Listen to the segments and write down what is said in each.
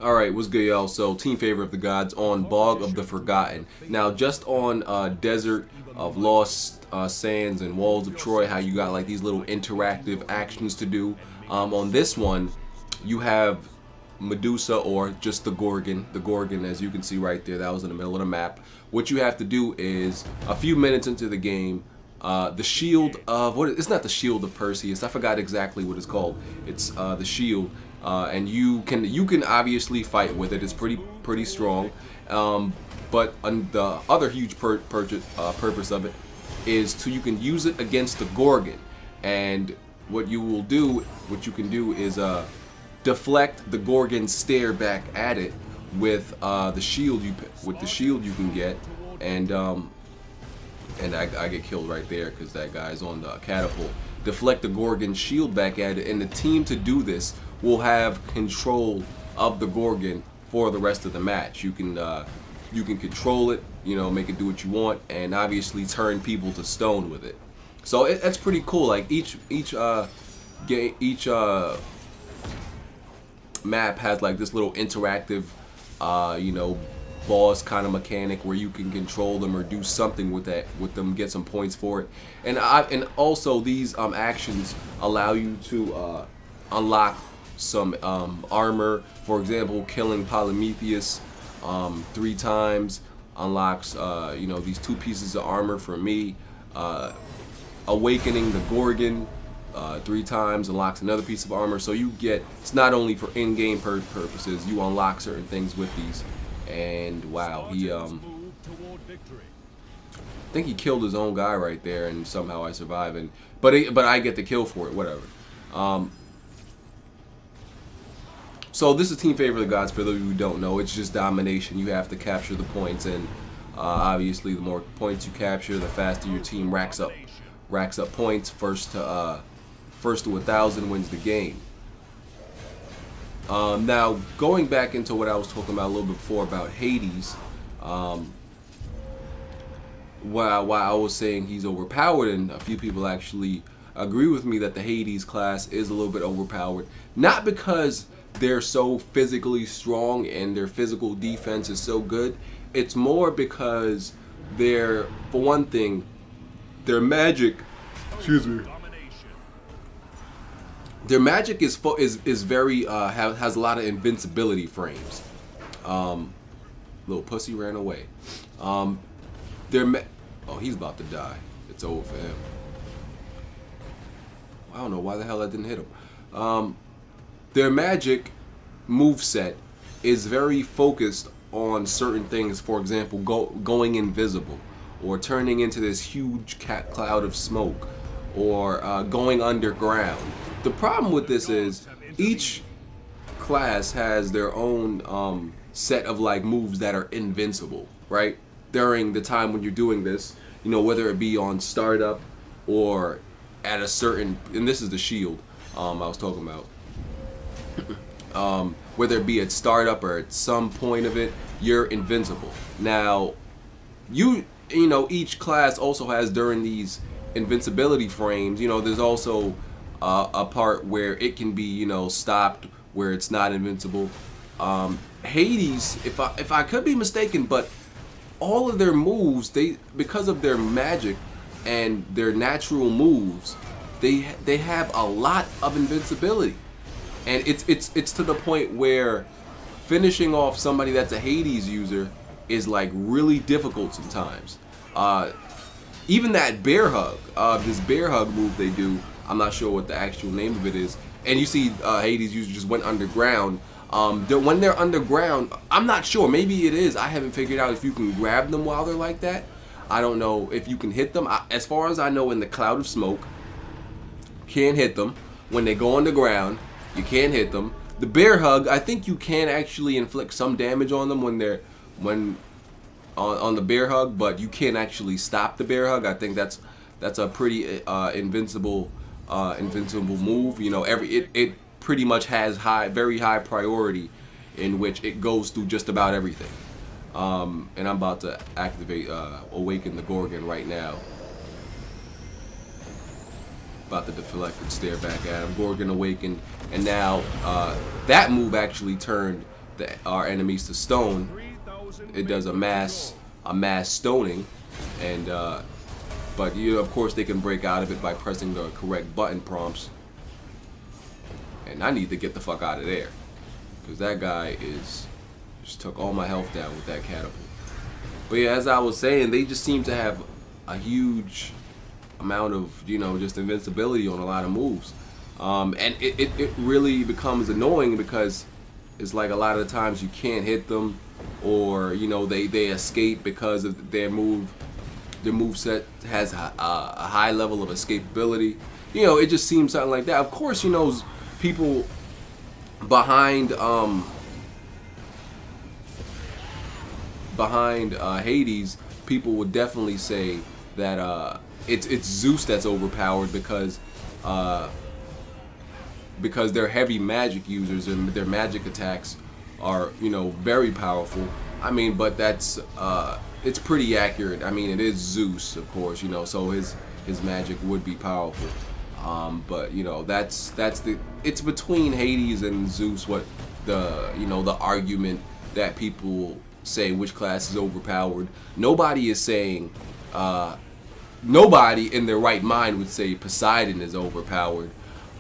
Alright, what's good, y'all? So, Team Favor of the Gods on Bog of the Forgotten. Now, just on Desert of Lost Sands and Walls of Troy, how you got like these little interactive actions to do. On this one, you have Medusa, or just the Gorgon. The Gorgon, as you can see right there, that was in the middle of the map. What you have to do is, a few minutes into the game, the shield of, it's not the shield of Perseus, I forgot exactly what it's called. It's the shield. And you can obviously fight with it. It's pretty strong. But the other huge purpose of it is you can use it against the Gorgon. And what you can do is deflect the Gorgon's stare back at it with the shield you can get. And I get killed right there because that guy's on the catapult. Deflect the Gorgon's shield back at it, and the team to do this will have control of the Gorgon for the rest of the match. You can control it, make it do what you want, and obviously turn people to stone with it. So that's pretty cool. Like each map has like this little interactive, boss kind of mechanic where you can control them or do something with them, get some points for it. And also these actions allow you to unlock some armor. For example, killing Polymetheus 3 times unlocks these 2 pieces of armor for me. Awakening the Gorgon 3 times unlocks another piece of armor. So it's not only for in-game purposes, you unlock certain things with these. And wow, I think he killed his own guy right there, and somehow I survive. But I get the kill for it, whatever. So this is Team Favor of the Gods. For those of you who don't know, it's just domination. You have to capture the points, and obviously the more points you capture, the faster your team racks up points. First to 1,000 wins the game. Now, going back into what I was talking about a little bit before about Hades, while I was saying he's overpowered, and a few people actually agree with me that the Hades class is a little bit overpowered, not because they're so physically strong and their physical defense is so good. It's more because for one thing, their magic, their magic is very has a lot of invincibility frames. Little pussy ran away. Oh, he's about to die. It's over for him. I don't know why the hell I didn't hit him. Their magic moveset is very focused on certain things. For example, going invisible, or turning into this huge cloud of smoke, or going underground. The problem with this is each class has their own set of like moves that are invincible, right? During the time when you're doing this, whether it be on startup or at a certain, and this is the shield I was talking about. Whether it be at startup or at some point of it, you're invincible. Now, each class also has, during these invincibility frames, there's also a part where it can be, stopped, where it's not invincible. Hades, if I could be mistaken, but all of their moves, because of their magic and their natural moves, they have a lot of invincibility. And it's to the point where finishing off somebody that's a Hades user is like really difficult sometimes. Even that bear hug, this bear hug move they do, I'm not sure what the actual name of it is. And you see Hades user just went underground. When they're underground, I'm not sure, maybe it is, I haven't figured out if you can grab them while they're like that. I don't know if you can hit them. As far as I know, in the cloud of smoke, can't hit them. When they go underground, you can't hit them. The bear hug, I think you can actually inflict some damage on them on the bear hug, but you can't actually stop the bear hug. I think that's a pretty invincible move. It pretty much has very high priority, in which it goes through just about everything. And I'm about to activate Awaken the Gorgon right now. About to deflect and stare back at him. Gorgon awakened, and now that move actually turned our enemies to stone, it does a mass stoning, and but of course they can break out of it by pressing the correct button prompts. And I need to get the fuck out of there, because that guy just took all my health down with that catapult. But yeah, as I was saying, they just seem to have a huge amount of just invincibility on a lot of moves, and it really becomes annoying because it's like a lot of the times you can't hit them, or they escape because of their moveset has a high level of escapability. It just seems something like that. Of course, people behind Hades, people would definitely say that it's Zeus that's overpowered because they're heavy magic users and their magic attacks are very powerful. I mean, but that's it's pretty accurate. I mean, it is Zeus, of course, so his magic would be powerful. But it's between Hades and Zeus what the argument that people say which class is overpowered. Nobody is saying nobody in their right mind would say Poseidon is overpowered.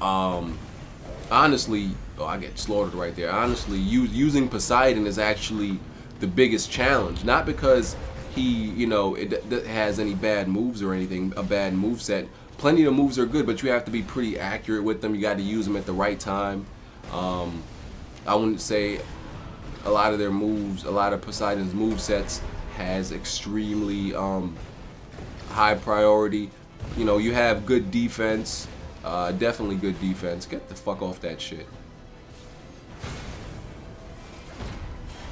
Honestly, I get slaughtered right there. Honestly, using Poseidon is actually the biggest challenge. Not because he, it has any bad moves or anything, a bad moveset. Plenty of moves are good, but you have to be pretty accurate with them. You got to use them at the right time. I wouldn't say a lot of their moves, a lot of Poseidon's movesets has extremely high priority. You have good defense. Definitely good defense. Get the fuck off that shit.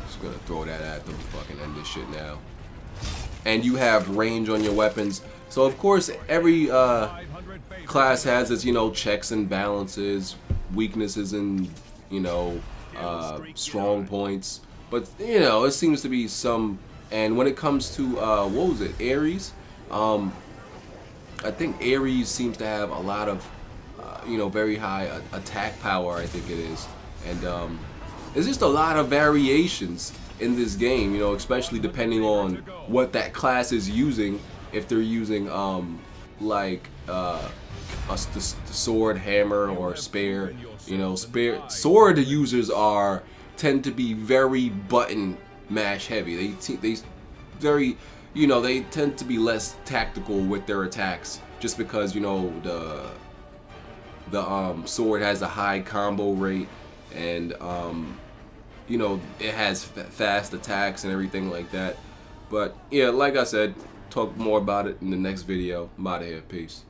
Just gonna throw that at them. Fucking end this shit now. And you have range on your weapons. So of course every class has its checks and balances, weaknesses and strong points. But it seems to be some. And when it comes to what was it, Ares? I think Ares seems to have a lot of very high attack power, I think it is, and there's just a lot of variations in this game, especially depending on what that class is using. If they're using like the sword, hammer, or spear, sword users tend to be very button mash heavy. They very they tend to be less tactical with their attacks, just because the sword has a high combo rate, and it has fast attacks and everything like that. But yeah, like I said, talk more about it in the next video. I'm out of here. Peace.